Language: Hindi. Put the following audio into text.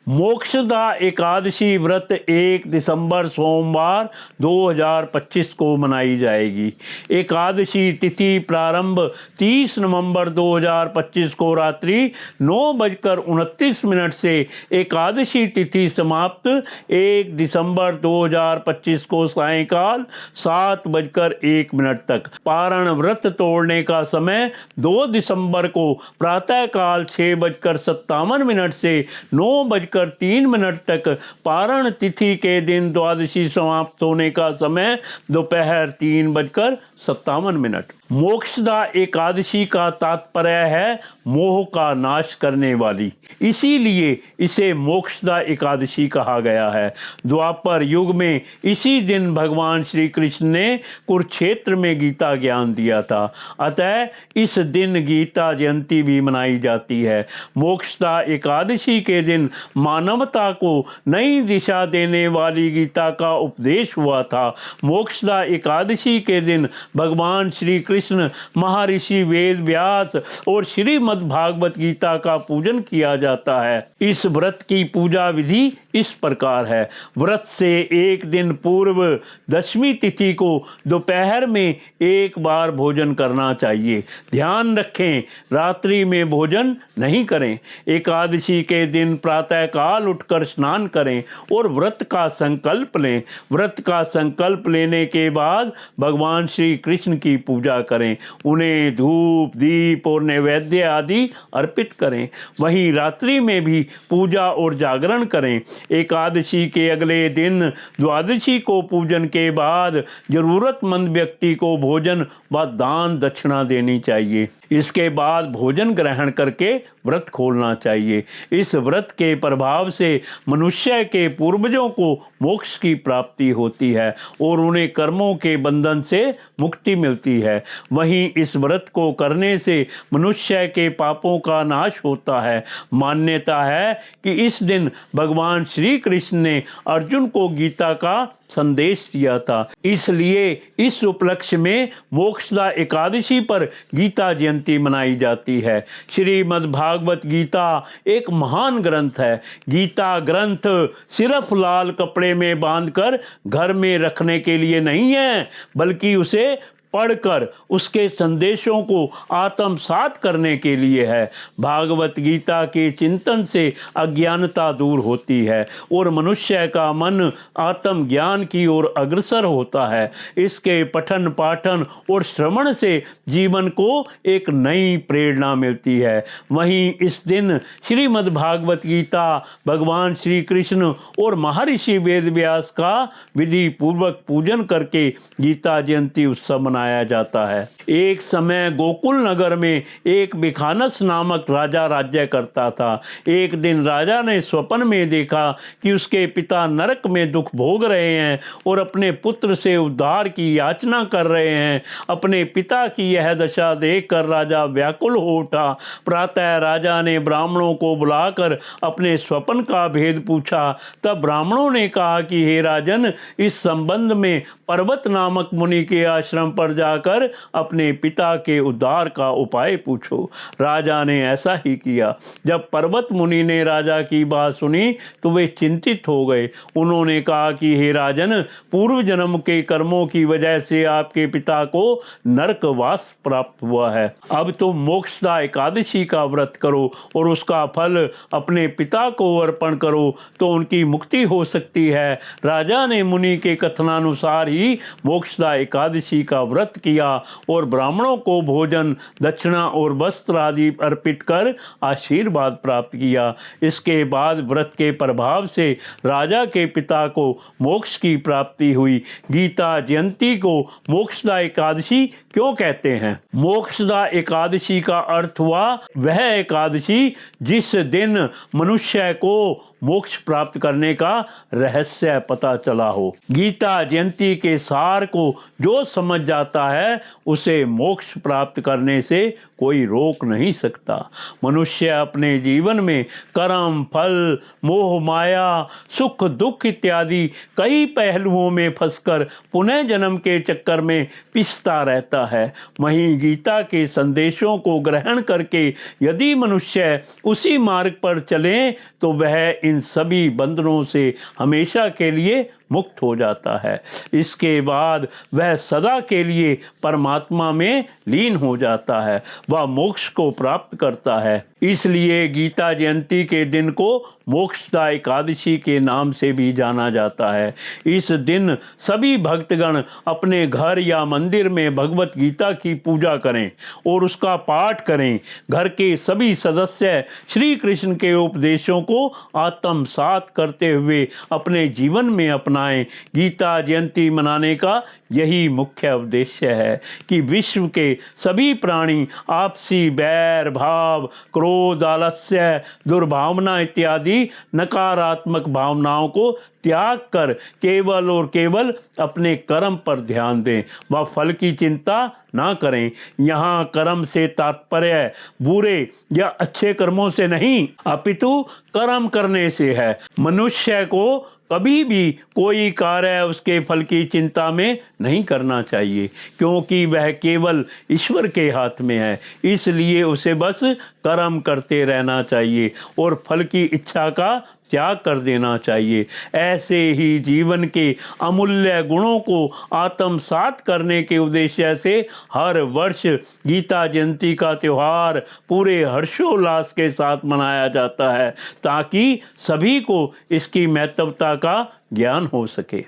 मोक्षदा एकादशी व्रत 1 दिसंबर सोमवार 2025 को मनाई जाएगी। एकादशी तिथि प्रारंभ 30 नवंबर 2025 को रात्रि 9:29 से एकादशी तिथि समाप्त 1 दिसंबर 2025 को सायंकाल 7:01 तक। पारण व्रत तोड़ने का समय 2 दिसंबर को प्रातःकाल 6:57 से 9:03 तक। पारण तिथि के दिन द्वादशी समाप्त होने का समय दोपहर 3:57। मोक्षदा एकादशी का तात्पर्य है मोह का नाश करने वाली, इसीलिए इसे मोक्षदा एकादशी कहा गया है। द्वापर युग में इसी दिन भगवान श्री कृष्ण ने कुरुक्षेत्र में गीता ज्ञान दिया था, अतः इस दिन गीता जयंती भी मनाई जाती है। मोक्षदा एकादशी के दिन मानवता को नई दिशा देने वाली गीता का उपदेश हुआ था। मोक्षदा एकादशी के दिन भगवान श्री कृष्ण, महर्षि वेद व्यास और श्रीमद् भागवत गीता का पूजन किया जाता है। इस व्रत की पूजा विधि इस प्रकार है। व्रत से एक दिन पूर्व दशमी तिथि को दोपहर में एक बार भोजन करना चाहिए। ध्यान रखें, रात्रि में भोजन नहीं करें। एकादशी के दिन प्रातःकाल उठकर स्नान करें और व्रत का संकल्प लें। व्रत का संकल्प लेने के बाद भगवान श्री कृष्ण की पूजा करें, उन्हें धूप दीप और नैवेद्य आदि अर्पित करें। वहीं रात्रि में भी पूजा और जागरण करें। एकादशी के अगले दिन द्वादशी को पूजन के बाद जरूरतमंद व्यक्ति को भोजन व दान दक्षिणा देनी चाहिए। इसके बाद भोजन ग्रहण करके व्रत खोलना चाहिए। इस व्रत के प्रभाव से मनुष्य के पूर्वजों को मोक्ष की प्राप्ति होती है और उन्हें कर्मों के बंधन से मुक्ति मिलती है। वहीं इस व्रत को करने से मनुष्य के पापों का नाश होता है। मान्यता है कि इस दिन भगवान श्री कृष्ण ने अर्जुन को गीता का संदेश दिया था, इसलिए इस उपलक्ष्य में मोक्षदा एकादशी पर गीता जयंती मनाई जाती है। श्रीमद् भागवत गीता एक महान ग्रंथ है। गीता ग्रंथ सिर्फ लाल कपड़े में बांधकर घर में रखने के लिए नहीं है, बल्कि उसे पढ़कर उसके संदेशों को आत्मसात करने के लिए है। भागवत गीता के चिंतन से अज्ञानता दूर होती है और मनुष्य का मन आत्मज्ञान की ओर अग्रसर होता है। इसके पठन पाठन और श्रवण से जीवन को एक नई प्रेरणा मिलती है। वहीं इस दिन श्रीमद् भागवत गीता भगवान श्री कृष्ण और महर्षि वेद व्यास का विधि पूर्वक पूजन करके गीता जयंती उत्सव मनाया जाता है। एक समय गोकुल नगर में एक बिखानस नामक राजा राज्य करता था। एक दिन राजा ने स्वप्न में देखा कि उसके पिता नरक में दुख भोग रहे हैं और अपने पुत्र से उद्धार की याचना कर रहे हैं। अपने पिता की यह दशा देखकर राजा व्याकुल हो उठा। प्रातः राजा ने ब्राह्मणों को बुलाकर अपने स्वप्न का भेद पूछा। तब ब्राह्मणों ने कहा कि हे राजन, इस संबंध में पर्वत नामक मुनि के आश्रम पर जाकर अपने पिता के उद्धार का उपाय पूछो। राजा ने ऐसा ही किया। जब पर्वत मुनि ने राजा की बात सुनी तो वे चिंतित हो गए। उन्होंने कहा कि हे राजन, पूर्व जन्म के कर्मों की वजह से आपके पिता को नरकवास प्राप्त हुआ है। अब तुम मोक्षदा एकादशी का व्रत करो और उसका फल अपने पिता को अर्पण करो तो उनकी मुक्ति हो सकती है। राजा ने मुनि के कथनानुसार ही मोक्षदा एकादशी का व्रत किया और ब्राह्मणों को भोजन दक्षिणा और वस्त्र आदि अर्पित कर आशीर्वाद प्राप्त किया। इसके बाद व्रत के प्रभाव से राजा के पिता को मोक्ष की प्राप्ति हुई। गीता जयंती को मोक्षदा एकादशी क्यों कहते हैं? मोक्षदा एकादशी का अर्थ हुआ वह एकादशी जिस दिन मनुष्य को मोक्ष प्राप्त करने का रहस्य पता चला हो। गीता जयंती के सार को जो समझ जाता चाहता है उसे मोक्ष प्राप्त करने से कोई रोक नहीं सकता। मनुष्य अपने जीवन में कर्म, फल, मोह, माया, सुख, दुख इत्यादि कई पहलुओं में फंसकर पुनः जन्म के चक्कर में पिसता रहता है। वहीं गीता के संदेशों को ग्रहण करके यदि मनुष्य उसी मार्ग पर चले तो वह इन सभी बंधनों से हमेशा के लिए मुक्त हो जाता है। इसके बाद वह सदा के लिए परमात्मा में लीन हो जाता है, वह मोक्ष को प्राप्त करता है। इसलिए गीता जयंती के दिन को मोक्षदा एकादशी के नाम से भी जाना जाता है। इस दिन सभी भक्तगण अपने घर या मंदिर में भगवत गीता की पूजा करें और उसका पाठ करें। घर के सभी सदस्य श्री कृष्ण के उपदेशों को आत्मसात करते हुए अपने जीवन में अपनाएं। गीता जयंती मनाने का यही मुख्य उद्देश्य है कि विश्व के सभी प्राणी आपसी बैर भाव, क्रोध, आलस्य, दुर्भावना इत्यादि नकारात्मक भावनाओं को त्याग कर केवल और केवल अपने कर्म पर ध्यान दें, वह फल की चिंता ना करें। यहाँ कर्म से तात्पर्य बुरे या अच्छे कर्मों से नहीं अपितु कर्म करने से है। मनुष्य को कभी भी कोई कार्य उसके फल की चिंता में नहीं करना चाहिए, क्योंकि वह केवल ईश्वर के हाथ में है। इसलिए उसे बस कर्म करते रहना चाहिए और फल की इच्छा का त्याग कर देना चाहिए। ऐसे ही जीवन के अमूल्य गुणों को आत्मसात करने के उद्देश्य से हर वर्ष गीता जयंती का त्यौहार पूरे हर्षोल्लास के साथ मनाया जाता है, ताकि सभी को इसकी महत्वता का ज्ञान हो सके।